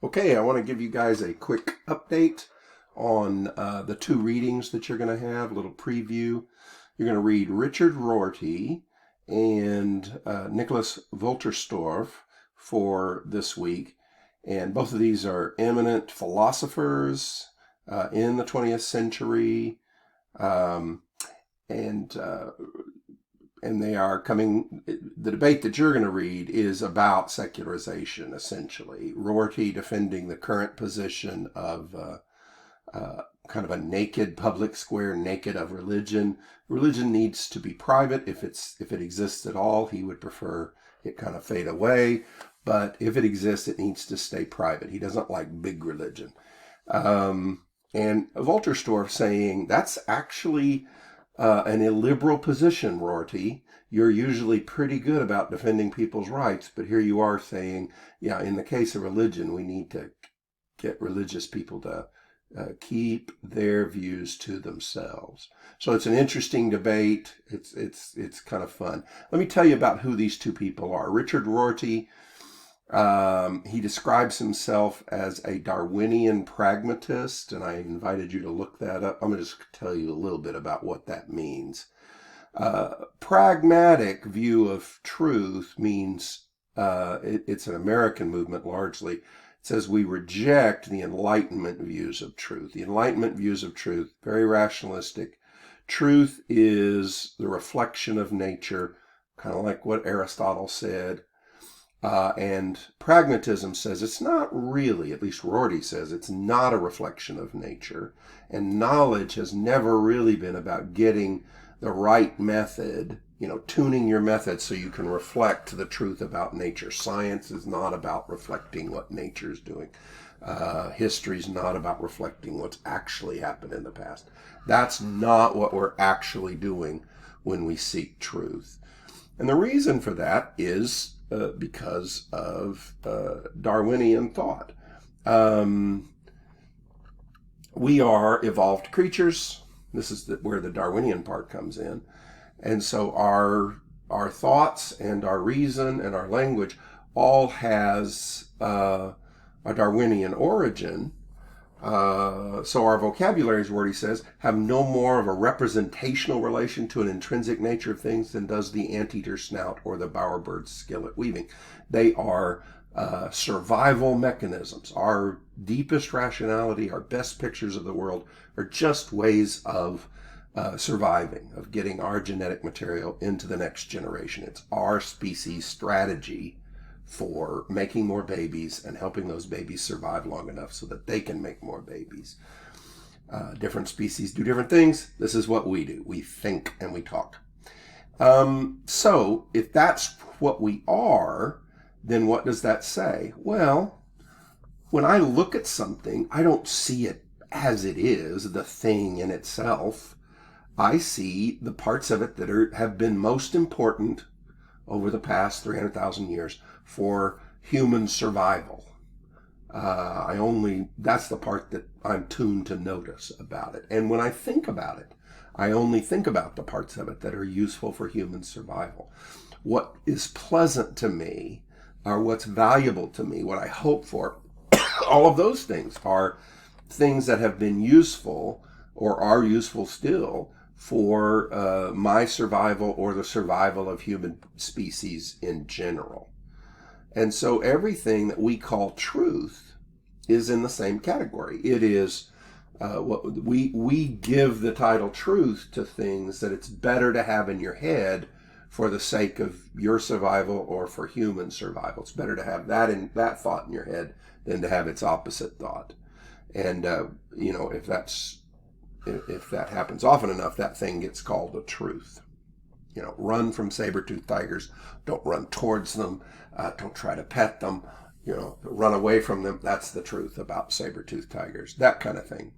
Okay, I want to give you guys a quick update on the two readings that you're going to have, a little preview. You're going to read Richard Rorty and Nicholas Wolterstorff for this week. And both of these are eminent philosophers in the 20th century. And they are coming, the debate that you're going to read is about secularization, essentially. Rorty defending the current position of kind of a naked public square, naked of religion. Religion needs to be private if it exists at all. He would prefer it kind of fade away. But if it exists, it needs to stay private. He doesn't like big religion. And Wolterstorff saying that's actually an illiberal position, Rorty. You're usually pretty good about defending people's rights, but here you are saying, yeah, in the case of religion, we need to get religious people to keep their views to themselves. So it's an interesting debate. It's kind of fun. Let me tell you about who these two people are. Richard Rorty, he describes himself as a Darwinian pragmatist, and I invited you to look that up. I'm going to just tell you a little bit about what that means. Pragmatic view of truth means it's an American movement largely. It says we reject the Enlightenment views of truth. The Enlightenment views of truth, very rationalistic. Truth is the reflection of nature, kind of like what Aristotle said. And pragmatism says it's not really, at least Rorty says, it's not a reflection of nature. And knowledge has never really been about getting the right method, tuning your method so you can reflect the truth about nature. Science is not about reflecting what nature is doing. History is not about reflecting what's actually happened in the past. That's not what we're actually doing when we seek truth. And the reason for that is because of Darwinian thought. We are evolved creatures. This is where the Darwinian part comes in. And so our thoughts and our reason and our language all has a Darwinian origin. So our vocabularies, where he says, have no more of a representational relation to an intrinsic nature of things than does the anteater snout or the bowerbird's skill at weaving. They are survival mechanisms. Our deepest rationality, our best pictures of the world are just ways of surviving, of getting our genetic material into the next generation. It's our species' strategy for making more babies and helping those babies survive long enough so that they can make more babies. Different species do different things. This is what we do. We think and we talk. So if that's what we are, then what does that say? Well, when I look at something, I don't see it as it is, the thing in itself. I see the parts of it that have been most important over the past 300,000 years for human survival. That's the part that I'm tuned to notice about it. And when I think about it, I only think about the parts of it that are useful for human survival. What is pleasant to me, or what's valuable to me, what I hope for, all of those things are things that have been useful or are useful still for my survival or the survival of human species in general. And so everything that we call truth is in the same category. It is what we give the title truth to things that it's better to have in your head for the sake of your survival or for human survival. It's better to have that thought in your head than to have its opposite thought. And if that happens often enough, that thing gets called a truth. Run from saber-toothed tigers. Don't run towards them. Don't try to pet them. Run away from them. That's the truth about saber-toothed tigers. That kind of thing,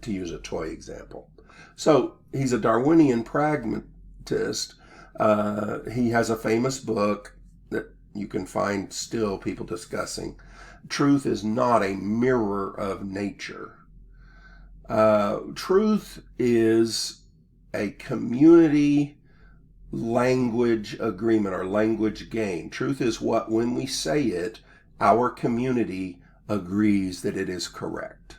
to use a toy example. So he's a Darwinian pragmatist. He has a famous book that you can find still people discussing. Truth is not a mirror of nature. Truth is a community language agreement or language game. Truth is what, when we say it, our community agrees that it is correct.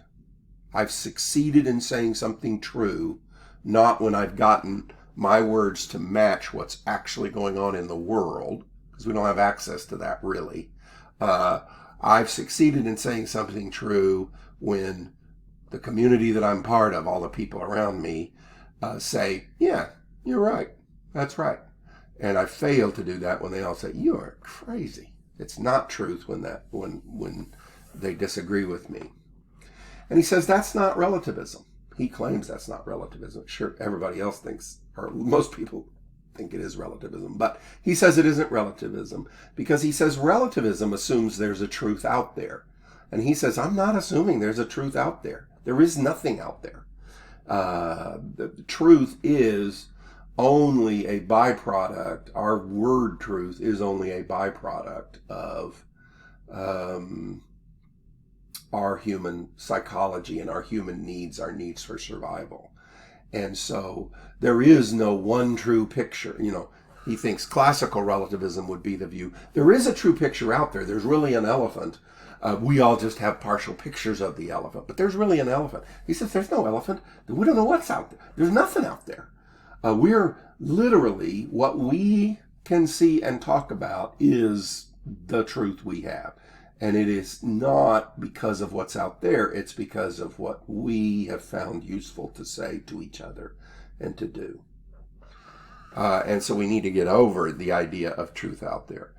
I've succeeded in saying something true, not when I've gotten my words to match what's actually going on in the world, because we don't have access to that really. I've succeeded in saying something true when the community that I'm part of, all the people around me, say, yeah, you're right. That's right. And I fail to do that when they all say, you are crazy. It's not truth when they disagree with me. And he says that's not relativism. He claims that's not relativism. Sure, everybody else thinks, or most people think it is relativism, but he says it isn't relativism because he says relativism assumes there's a truth out there. And he says, I'm not assuming there's a truth out there. There is nothing out there. The truth is only a byproduct. Our word truth is only a byproduct of our human psychology and our human needs, our needs for survival. And so there is no one true picture. He thinks classical relativism would be the view. There is a true picture out there. There's really an elephant. We all just have partial pictures of the elephant, but there's really an elephant. He says there's no elephant. We don't know what's out there. There's nothing out there. We're literally, what we can see and talk about is the truth we have. And it is not because of what's out there. It's because of what we have found useful to say to each other and to do. And so we need to get over the idea of truth out there.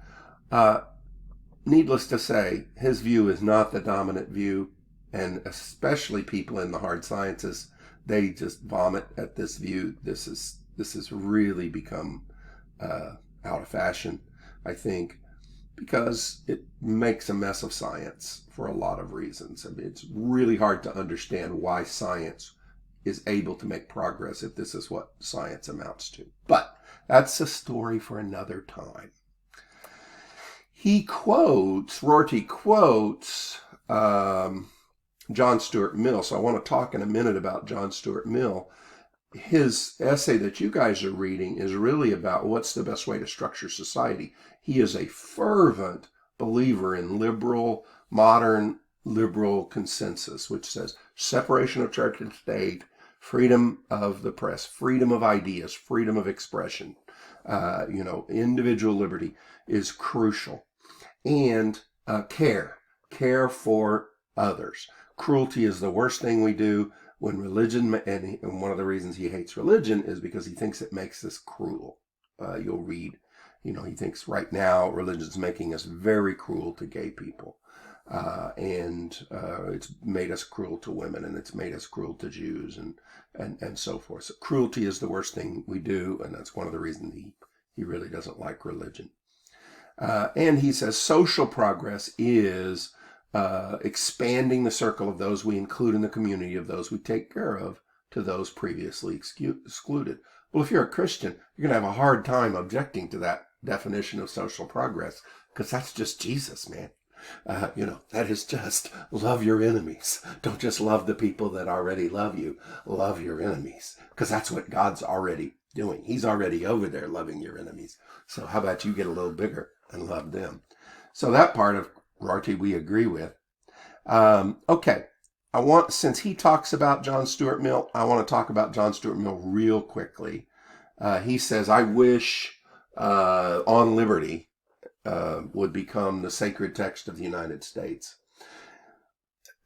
Needless to say, his view is not the dominant view, and especially people in the hard sciences, they just vomit at this view. This has really become out of fashion, I think, because it makes a mess of science for a lot of reasons. I mean, it's really hard to understand why science is able to make progress if this is what science amounts to. But that's a story for another time. Rorty quotes John Stuart Mill. So I want to talk in a minute about John Stuart Mill. His essay that you guys are reading is really about what's the best way to structure society. He is a fervent believer in modern liberal consensus, which says separation of church and state, freedom of the press, freedom of ideas, freedom of expression. Individual liberty is crucial. And care for others. Cruelty is the worst thing we do. When religion, and one of the reasons he hates religion is because he thinks it makes us cruel. You'll read, he thinks right now religion's making us very cruel to gay people. And it's made us cruel to women, and it's made us cruel to Jews, and so forth. So cruelty is the worst thing we do, and that's one of the reasons he really doesn't like religion. And he says social progress is expanding the circle of those we include in the community of those we take care of to those previously excluded. Well, if you're a Christian, you're going to have a hard time objecting to that definition of social progress, because that's just Jesus, man. That is just love your enemies. Don't just love the people that already love you. Love your enemies, because that's what God's already doing. He's already over there loving your enemies. So how about you get a little bigger and love them? So that part of Rorty we agree with. Okay. Since he talks about John Stuart Mill, I want to talk about John Stuart Mill real quickly. He says, I wish On Liberty would become the sacred text of the United States.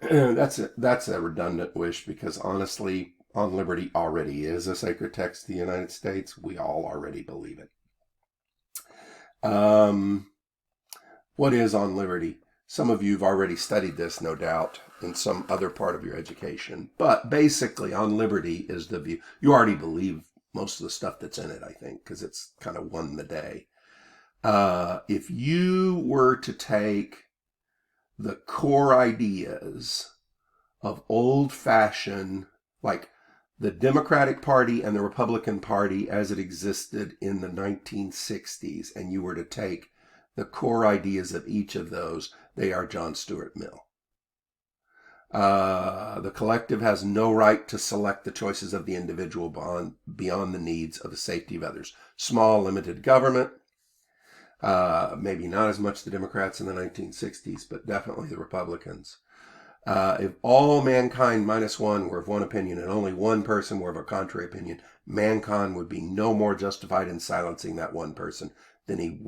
That's a redundant wish, because honestly, On Liberty already is a sacred text of the United States. We all already believe it. What is On Liberty? Some of you have already studied this, no doubt, in some other part of your education. But basically, On Liberty is the view. You already believe most of the stuff that's in it, I think, because it's kind of won the day. If you were to take the core ideas of old-fashioned, like the Democratic Party and the Republican Party as it existed in the 1960s, and you were to take the core ideas of each of those, they are John Stuart Mill. The collective has no right to select the choices of the individual beyond the needs of the safety of others. Small, limited government. maybe not as much the Democrats in the 1960s, but definitely the Republicans. If all mankind minus one were of one opinion and only one person were of a contrary opinion, mankind would be no more justified in silencing that one person than he,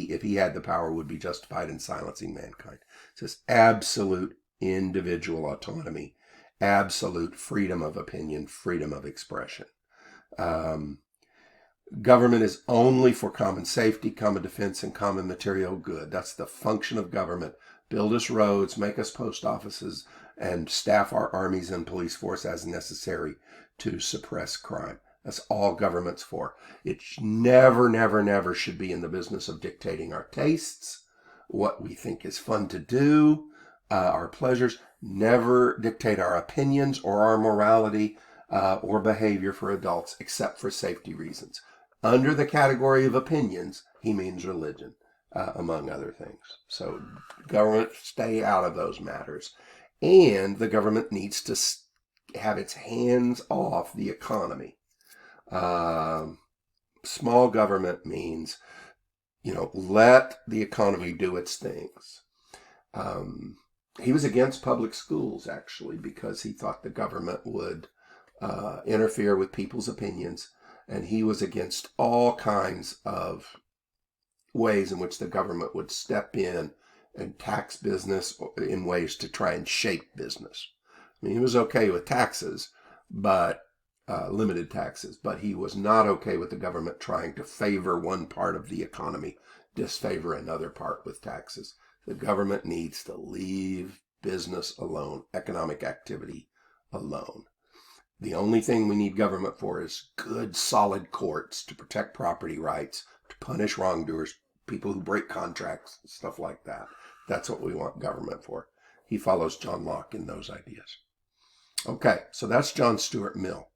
if he had the power, would be justified in silencing mankind. It says absolute individual autonomy, absolute freedom of opinion, freedom of expression. Government is only for common safety, common defense, and common material good. That's the function of government. Build us roads, make us post offices, and staff our armies and police force as necessary to suppress crime. That's all government's for. It never, never, never should be in the business of dictating our tastes, what we think is fun to do, our pleasures. Never dictate our opinions or our morality or behavior for adults, except for safety reasons. Under the category of opinions, he means religion, among other things. So government, stay out of those matters. And the government needs to have its hands off the economy. Small government means, let the economy do its things. He was against public schools, actually, because he thought the government would interfere with people's opinions. And he was against all kinds of ways in which the government would step in and tax business in ways to try and shape business. I mean, he was okay with taxes, but limited taxes, but he was not okay with the government trying to favor one part of the economy, disfavor another part with taxes. The government needs to leave business alone, economic activity alone. The only thing we need government for is good, solid courts to protect property rights, to punish wrongdoers, people who break contracts, stuff like that. That's what we want government for. He follows John Locke in those ideas. Okay, so that's John Stuart Mill.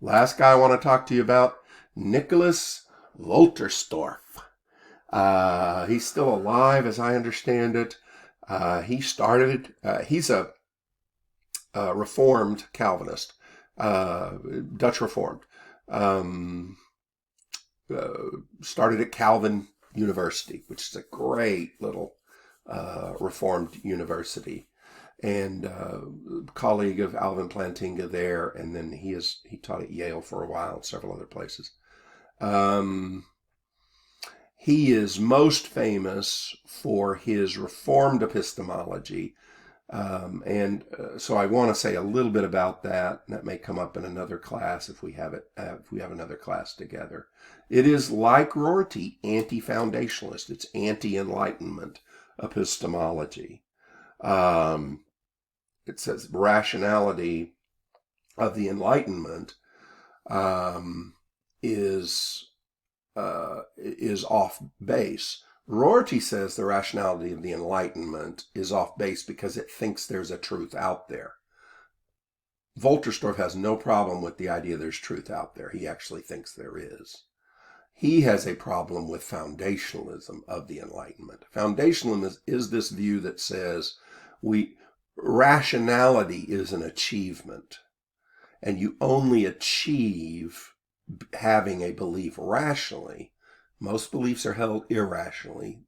Last guy I want to talk to you about, Nicholas Wolterstorff. He's still alive, as I understand it. He's a Reformed Calvinist. Dutch Reformed, started at Calvin University, which is a great little Reformed university, and colleague of Alvin Plantinga there, and then he taught at Yale for a while and several other places. He is most famous for his Reformed epistemology. So I want to say a little bit about that. That may come up in another class if we have another class together. It is, like Rorty, anti-foundationalist. It's anti-enlightenment epistemology. It says rationality of the Enlightenment is off base. Rorty says the rationality of the Enlightenment is off base because it thinks there's a truth out there. Wolterstorff has no problem with the idea there's truth out there. He actually thinks there is. He has a problem with foundationalism of the Enlightenment. Foundationalism is this view that says rationality is an achievement, and you only achieve having a belief rationally. Most beliefs are held irrationally,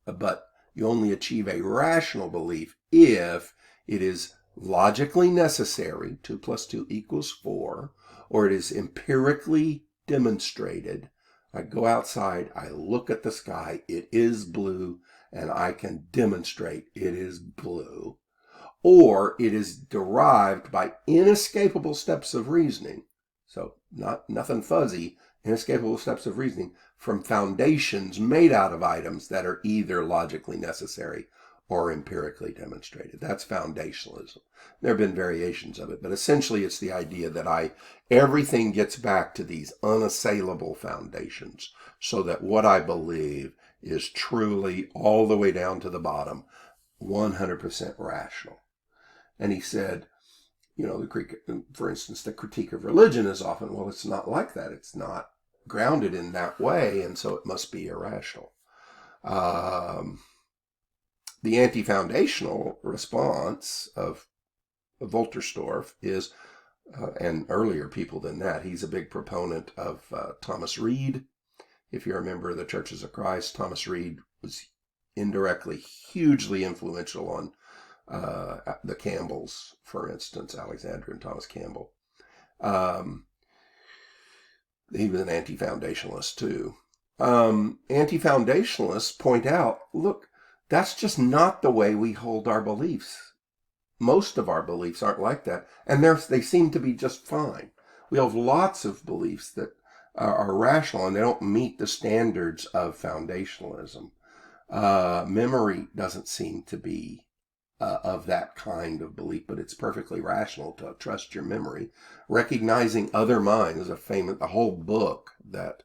but you only achieve a rational belief if it is logically necessary, 2 + 2 = 4, or it is empirically demonstrated. I go outside, I look at the sky, it is blue, and I can demonstrate it is blue. Or it is derived by inescapable steps of reasoning. So nothing fuzzy, inescapable steps of reasoning from foundations made out of items that are either logically necessary or empirically demonstrated. That's foundationalism. There have been variations of it, but essentially it's the idea that everything gets back to these unassailable foundations, so that what I believe is truly, all the way down to the bottom, 100% rational. And he said, for instance, the critique of religion is often, well, it's not like that. It's not grounded in that way, and so it must be irrational. The anti-foundational response of Wolterstorff is, and earlier people than that, he's a big proponent of Thomas Reid. if you're a member of the Churches of Christ, Thomas Reed was indirectly hugely influential on the Campbells, for instance, Alexander and Thomas Campbell. He was an anti-foundationalist too. Anti-foundationalists point out, look, that's just not the way we hold our beliefs. Most of our beliefs aren't like that, and they seem to be just fine. We have lots of beliefs that are rational, and they don't meet the standards of foundationalism. Memory doesn't seem to be of that kind of belief, but it's perfectly rational to trust your memory. Recognizing other minds is a whole book that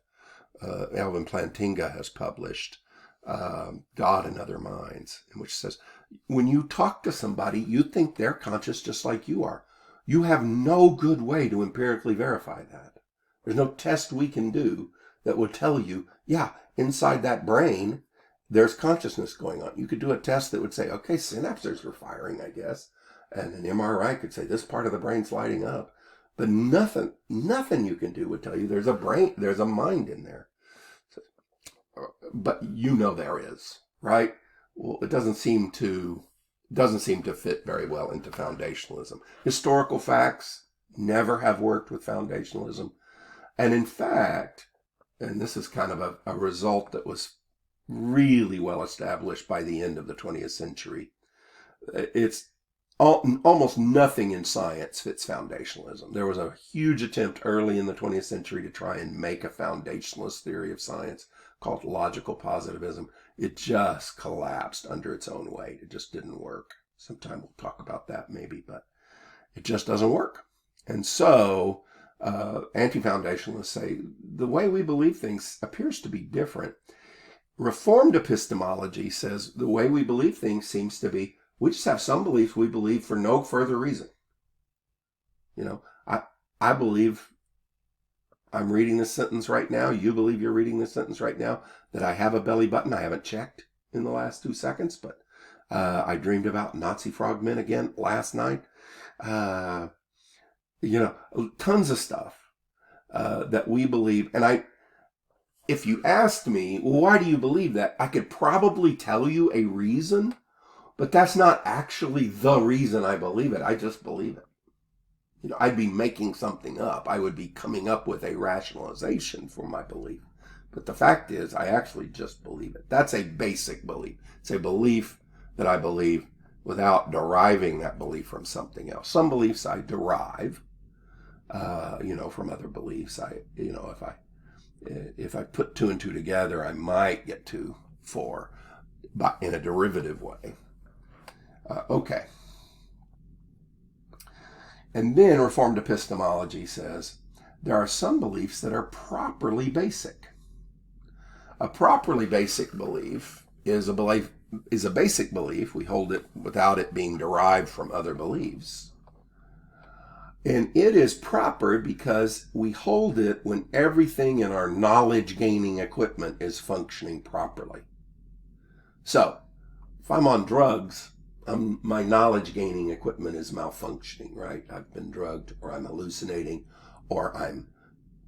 Alvin Plantinga has published, God and Other Minds, in which says, when you talk to somebody, you think they're conscious just like you are. You have no good way to empirically verify that. There's no test we can do that will tell you, yeah, inside that brain, there's consciousness going on. You could do a test that would say, okay, synapses are firing, I guess. And an MRI could say this part of the brain's lighting up. But nothing you can do would tell you there's a mind in there. But there is, right? Well, it doesn't seem to fit very well into foundationalism. Historical facts never have worked with foundationalism. And in fact, and this is kind of a result that was really well established by the end of the 20th century, it's almost nothing in science fits foundationalism. There was a huge attempt early in the 20th century to try and make a foundationalist theory of science called logical positivism. It just collapsed under its own weight. It just didn't work. Sometime we'll talk about that maybe, but it just doesn't work. And so anti-foundationalists say the way we believe things appears to be different. Reformed epistemology says the way we believe things seems to be, we just have some beliefs we believe for no further reason. I believe I'm reading this sentence right now. You believe you're reading this sentence right now, that I have a belly button. I haven't checked in the last 2 seconds, but I dreamed about Nazi frogmen again last night. Tons of stuff that we believe. And if you asked me, well, why do you believe that? I could probably tell you a reason, but that's not actually the reason I believe it. I just believe it. I'd be making something up. I would be coming up with a rationalization for my belief. But the fact is, I actually just believe it. That's a basic belief. It's a belief that I believe without deriving that belief from something else. Some beliefs I derive, from other beliefs. If I put 2 and 2 together, I might get to 4, but in a derivative way. Okay. And then Reformed epistemology says there are some beliefs that are properly basic. A properly basic belief is a basic belief. We hold it without it being derived from other beliefs. And it is proper because we hold it when everything in our knowledge-gaining equipment is functioning properly. So, if I'm on drugs, my knowledge-gaining equipment is malfunctioning, right? I've been drugged, or I'm hallucinating, or I'm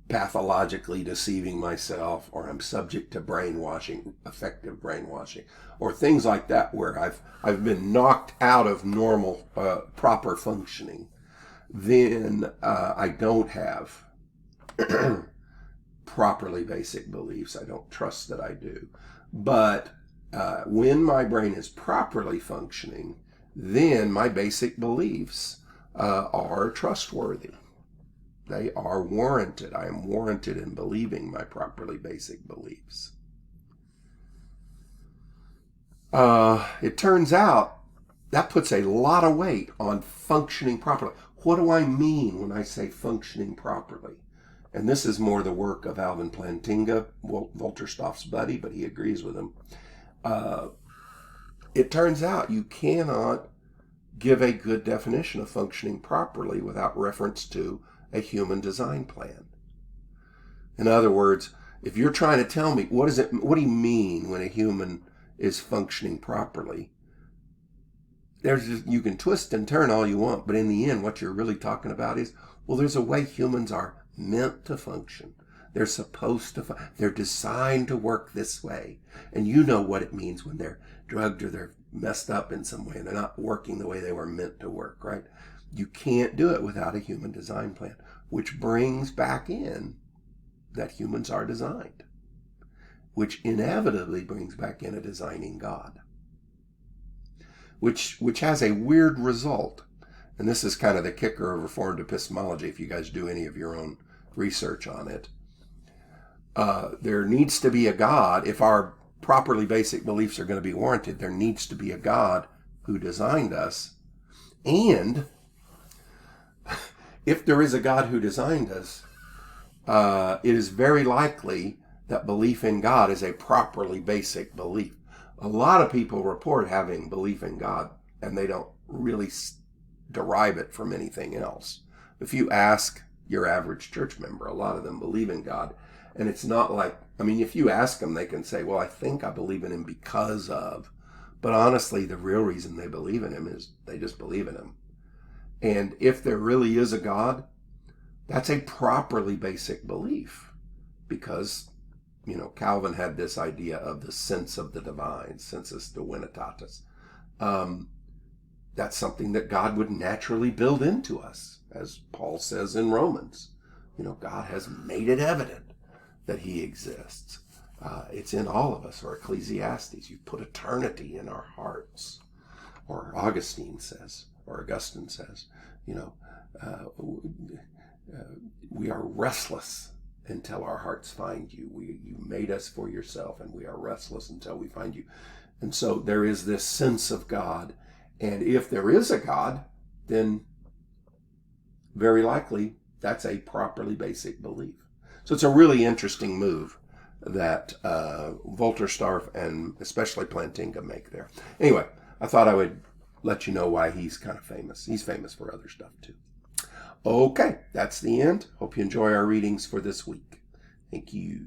pathologically deceiving myself, or I'm subject to brainwashing, effective brainwashing, or things like that where I've been knocked out of normal, proper functioning. Then I don't have properly basic beliefs. I don't trust that I do. But when my brain is properly functioning, then my basic beliefs are trustworthy. They are warranted. I am warranted in believing my properly basic beliefs. It turns out that puts a lot of weight on functioning properly. What do I mean when I say functioning properly? And this is more the work of Alvin Plantinga, Wolterstorff's buddy, but he agrees with him. It turns out you cannot give a good definition of functioning properly without reference to a human design plan. In other words, if you're trying to tell me, what do you mean when a human is functioning properly? You can twist and turn all you want, but in the end, what you're really talking about is, well, there's a way humans are meant to function. They're supposed to, they're designed to work this way. And you know what it means when they're drugged or they're messed up in some way and they're not working the way they were meant to work, right? You can't do it without a human design plan, which brings back in that humans are designed, which inevitably brings back in a designing God, which has a weird result. And this is kind of the kicker of Reformed epistemology, if you guys do any of your own research on it. There needs to be a God. If our properly basic beliefs are going to be warranted, there needs to be a God who designed us. And if there is a God who designed us, it is very likely that belief in God is a properly basic belief. A lot of people report having belief in God, and they don't really derive it from anything else. If you ask your average church member, a lot of them believe in God. And it's not like, I mean, if you ask them, they can say, well, I think I believe in him because of. But honestly, the real reason they believe in him is they just believe in him. And if there really is a God, that's a properly basic belief. Because, Calvin had this idea of the sense of the divine, sensus divinitatis. That's something that God would naturally build into us, as Paul says in Romans. God has made it evident that he exists. It's in all of us, or Ecclesiastes. You put eternity in our hearts. Or Augustine says, we are restless until our hearts find you. You made us for yourself, and we are restless until we find you. And so there is this sense of God. And if there is a God, then very likely that's a properly basic belief. So it's a really interesting move that Wolterstorff and especially Plantinga make there. Anyway, I thought I would let you know why he's kind of famous. He's famous for other stuff too. Okay, that's the end. Hope you enjoy our readings for this week. Thank you.